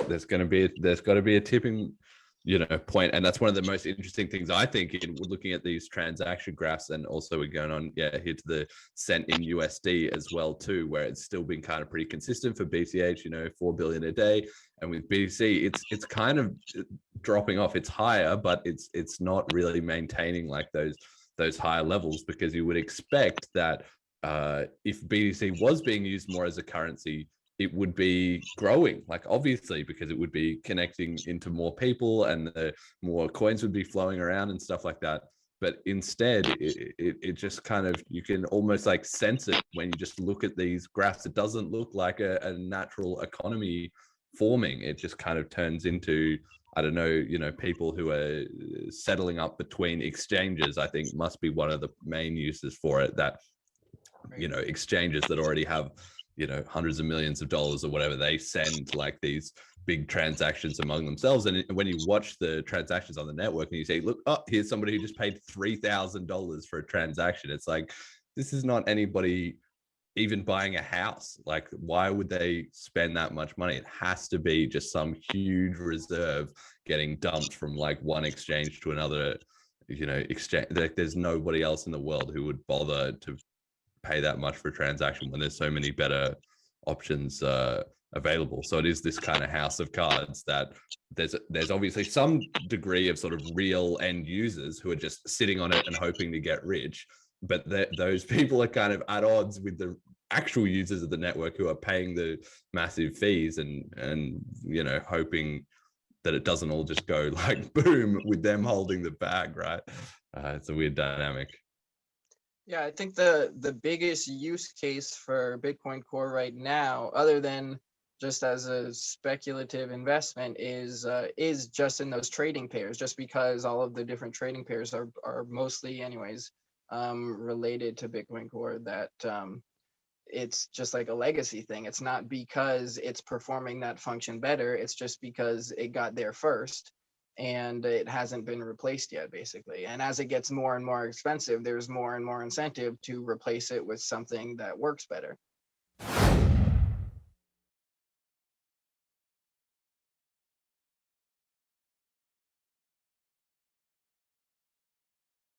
there's got to be a tipping, point. And that's one of the most interesting things, I think, in looking at these transaction graphs. And also we're going on here to the cent in USD as well too, where it's still been kind of pretty consistent for BCH, 4 billion a day. And with BTC, it's kind of dropping off. It's higher, but it's not really maintaining like those higher levels, because you would expect that if BTC was being used more as a currency, it would be growing, like, obviously, because it would be connecting into more people and the more coins would be flowing around and stuff like that. But instead, it just kind of, you can almost like sense it when you just look at these graphs. It doesn't look like a natural economy forming. It just kind of turns into, I don't know, people who are settling up between exchanges, I think must be one of the main uses for it, that, exchanges that already have, hundreds of millions of dollars or whatever, they send like these big transactions among themselves. And when you watch the transactions on the network and you say, look, oh, here's somebody who just paid $3,000 for a transaction. It's like, this is not anybody even buying a house. Like, why would they spend that much money? It has to be just some huge reserve getting dumped from like one exchange to another, exchange. Like, there's nobody else in the world who would bother to pay that much for a transaction when there's so many better options available. So it is this kind of house of cards that there's obviously some degree of sort of real end users who are just sitting on it and hoping to get rich, but those people are kind of at odds with the actual users of the network who are paying the massive fees and hoping that it doesn't all just go like boom with them holding the bag, right? It's a weird dynamic. Yeah, I think the biggest use case for Bitcoin Core right now, other than just as a speculative investment, is just in those trading pairs, just because all of the different trading pairs are mostly anyways related to Bitcoin Core, that it's just like a legacy thing. It's not because it's performing that function better, it's just because it got there first and it hasn't been replaced yet, basically. And as it gets more and more expensive, there's more and more incentive to replace it with something that works better.